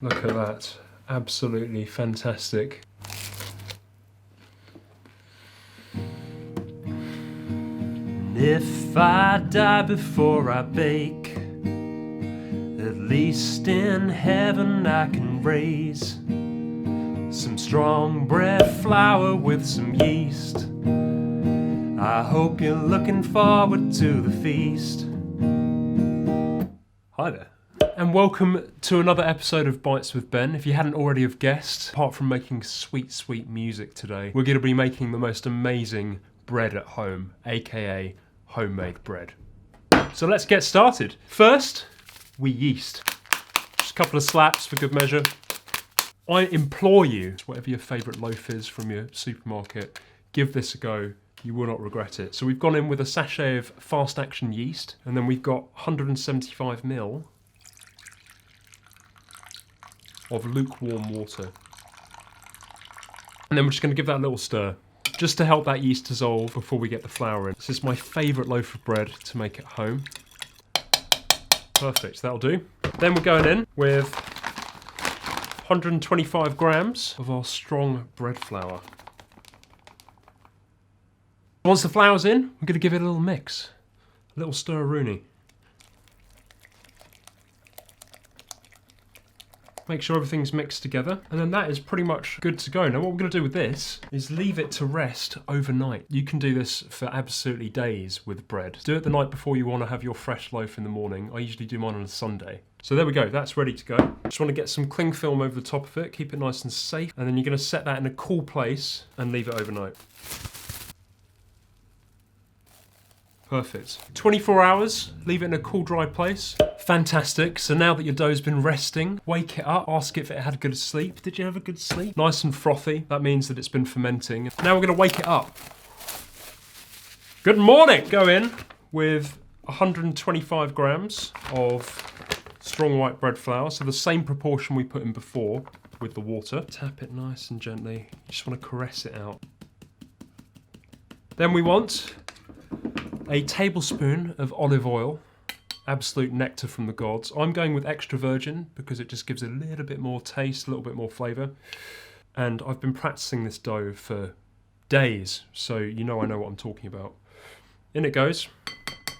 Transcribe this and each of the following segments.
Look at that, absolutely fantastic. If I die before I bake, at least in heaven I can raise some strong bread flour with some yeast. I hope you're looking forward to the feast. Hi there. And welcome to another episode of Bites with Ben. If you hadn't already have guessed, apart from making sweet, sweet music today, we're going to be making the most amazing bread at home, aka homemade bread. So let's get started. First, we yeast. Just a couple of slaps for good measure. I implore you, whatever your favourite loaf is from your supermarket, give this a go. You will not regret it. So we've gone in with a sachet of fast action yeast, and then we've got 175 ml of lukewarm water. And then we're just going to give that a little stir, just to help that yeast dissolve before we get the flour in. This is my favourite loaf of bread to make at home. Perfect, that'll do. Then we're going in with 125 grams of our strong bread flour. Once the flour's in, we're going to give it a little mix, a little stir-a-rooney. Make sure everything's mixed together, and then that is pretty much good to go. Now what we're going to do with this is leave it to rest overnight. You can do this for absolutely days with bread. Do it the night before you want to have your fresh loaf in the morning. I usually do mine on a Sunday. So there we go, that's ready to go. Just want to get some cling film over the top of it, keep it nice and safe, and then you're going to set that in a cool place and leave it overnight. Perfect. 24 hours, leave it in a cool, dry place. Fantastic. So now that your dough's been resting, wake it up, ask if it had a good sleep. Did you have a good sleep? Nice and frothy. That means that it's been fermenting. Now we're going to wake it up. Good morning! Go in with 125 grams of strong white bread flour. So the same proportion we put in before with the water. Tap it nice and gently. You just want to caress it out. Then we want a tablespoon of olive oil, absolute nectar from the gods. I'm going with extra virgin because it just gives a little bit more taste, a little bit more flavour. And I've been practicing this dough for days, so you know I know what I'm talking about. In it goes.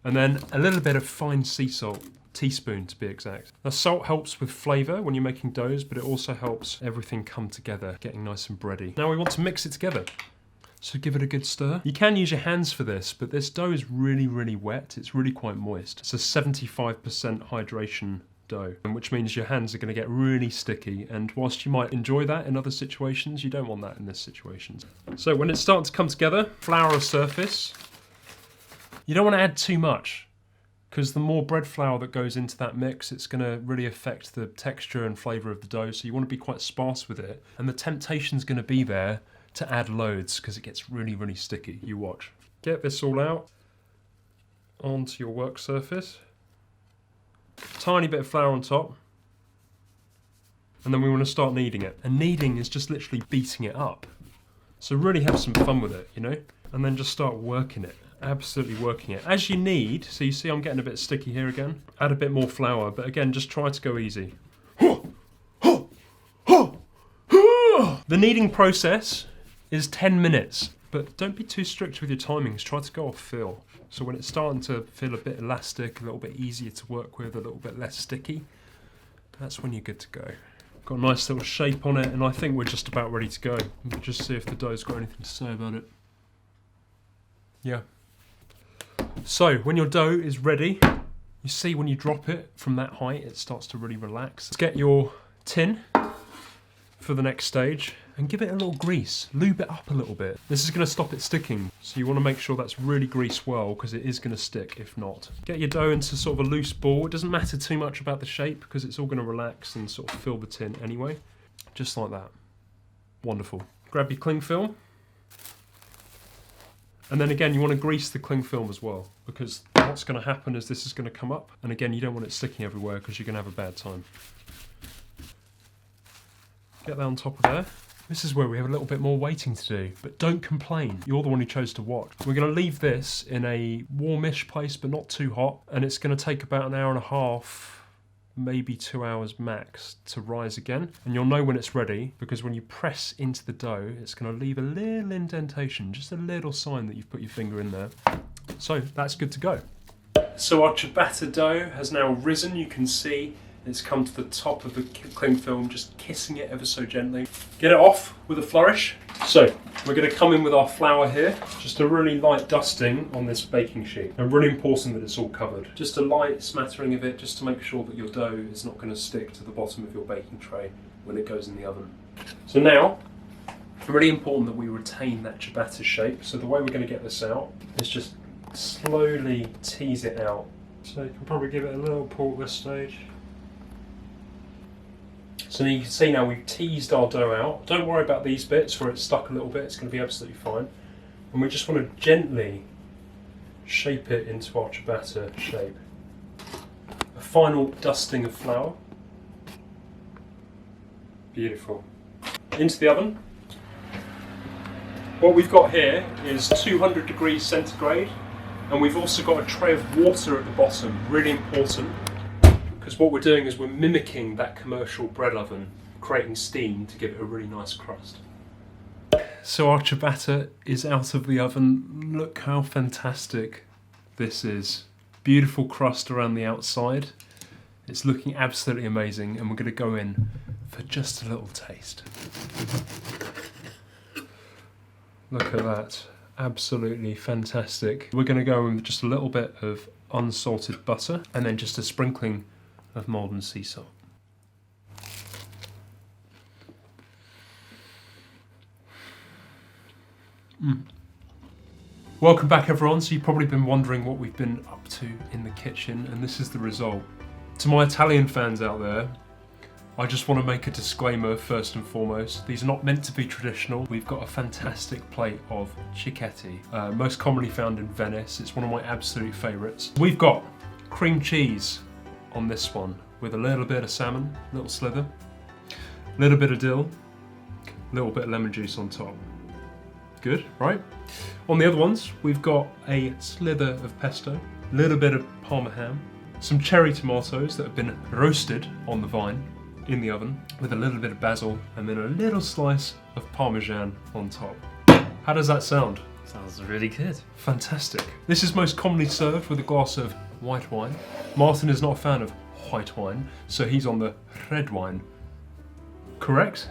And then a little bit of fine sea salt, teaspoon to be exact. Now salt helps with flavour when you're making doughs, but it also helps everything come together, getting nice and bready. Now we want to mix it together. So give it a good stir. You can use your hands for this, but this dough is really, really wet. It's really quite moist. It's a 75% hydration dough, which means your hands are going to get really sticky. And whilst you might enjoy that in other situations, you don't want that in this situation. So when it's starting to come together, flour surface. You don't want to add too much, because the more bread flour that goes into that mix, it's going to really affect the texture and flavour of the dough. So you want to be quite sparse with it. And the temptation's going to be there to add loads because it gets really, really sticky. You watch. Get this all out onto your work surface. Tiny bit of flour on top. And then we want to start kneading it. And kneading is just literally beating it up. So really have some fun with it, you know? And then just start working it. Absolutely working it. As you knead, so you see I'm getting a bit sticky here again. Add a bit more flour, but again, just try to go easy. The kneading process is 10 minutes, but don't be too strict with your timings. Try to go off feel. So when it's starting to feel a bit elastic, a little bit easier to work with, a little bit less sticky, that's when you're good to go. Got a nice little shape on it, and I think we're just about ready to go. We'll just see if the dough's got anything to say about it. Yeah. So when your dough is ready, you see when you drop it from that height, it starts to really relax. Let's get your tin for the next stage and give it a little grease. Lube it up a little bit. This is going to stop it sticking, so you want to make sure that's really greased well because it is going to stick if not. Get your dough into sort of a loose ball. It doesn't matter too much about the shape because it's all going to relax and sort of fill the tin anyway. Just like that. Wonderful. Grab your cling film. And then again, you want to grease the cling film as well because what's going to happen is this is going to come up, and again, you don't want it sticking everywhere because you're going to have a bad time. Get that on top of there. This is where we have a little bit more waiting to do, but don't complain. You're the one who chose to watch. We're going to leave this in a warmish place, but not too hot, and it's going to take about an hour and a half, maybe 2 hours max to rise again. And you'll know when it's ready because when you press into the dough, it's going to leave a little indentation, just a little sign that you've put your finger in there. So that's good to go. So our ciabatta dough has now risen. You can see it's come to the top of the cling film, just kissing it ever so gently. Get it off with a flourish. So we're going to come in with our flour here. Just a really light dusting on this baking sheet. And really important that it's all covered. Just a light smattering of it just to make sure that your dough is not going to stick to the bottom of your baking tray when it goes in the oven. So now, really important that we retain that ciabatta shape. So the way we're going to get this out is just slowly tease it out. So you can probably give it a little pull at this stage. So you can see now we've teased our dough out. Don't worry about these bits where it's stuck a little bit, it's going to be absolutely fine. And we just want to gently shape it into our ciabatta shape. A final dusting of flour. Beautiful. Into the oven. What we've got here is 200 degrees centigrade, and we've also got a tray of water at the bottom, really important. Because what we're doing is we're mimicking that commercial bread oven, creating steam to give it a really nice crust. So our ciabatta is out of the oven. Look how fantastic this is. Beautiful crust around the outside. It's looking absolutely amazing, and we're going to go in for just a little taste. Look at that. Absolutely fantastic. We're going to go in with just a little bit of unsalted butter and then just a sprinkling of Maldon sea salt. Welcome back everyone. So you've probably been wondering what we've been up to in the kitchen, and this is the result. To my Italian fans out there, I just want to make a disclaimer first and foremost. These are not meant to be traditional. We've got a fantastic plate of cicchetti, most commonly found in Venice. It's one of my absolute favourites. We've got cream cheese on this one with a little bit of salmon, little slither, a little bit of dill, a little bit of lemon juice on top. Good, right? On the other ones, we've got a slither of pesto, a little bit of Parma ham, some cherry tomatoes that have been roasted on the vine in the oven with a little bit of basil, and then a little slice of Parmesan on top. How does that sound? Sounds really good. Fantastic. This is most commonly served with a glass of white wine. Martin is not a fan of white wine, so he's on the red wine. Correct?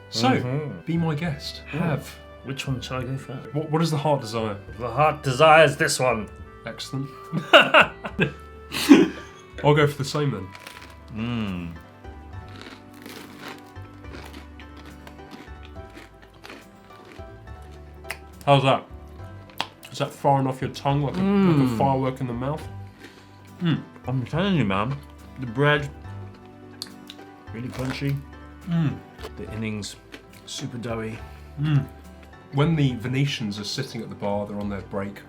So, be my guest. Have. Which one shall I go for? What does the heart desire? The heart desires this one. Excellent. I'll go for the same then. How's that? Is that far enough your tongue, like a firework in the mouth? I'm telling you, man. The bread, really crunchy. The innings, super doughy. When the Venetians are sitting at the bar, they're on their break.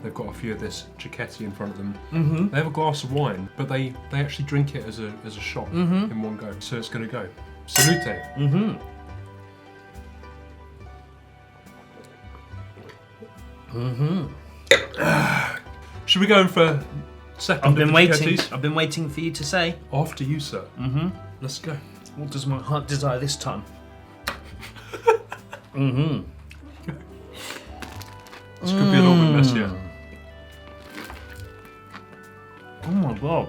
They've got a few of this cicchetti in front of them. They have a glass of wine, but they actually drink it as a shot in one go. So it's going to go. Salute. Should we go in for second? I've been waiting. I've been waiting for you to say. After you, sir. Let's go. What does my heart desire this time? This could be a little bit messier. Oh my god.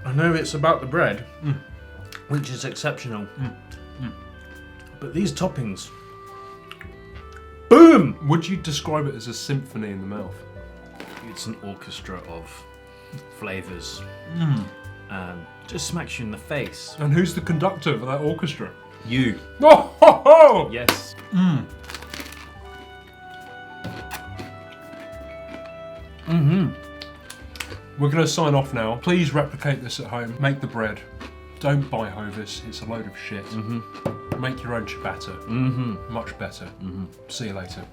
I know it's about the bread, which is exceptional. But these toppings, boom! Would you describe it as a symphony in the mouth? It's an orchestra of flavours. Just smacks you in the face. And who's the conductor for that orchestra? You. Oh, ho, ho! Yes. We're going to sign off now. Please replicate this at home. Make the bread. Don't buy Hovis. It's a load of shit. Make your own ciabatta. Much better. See you later.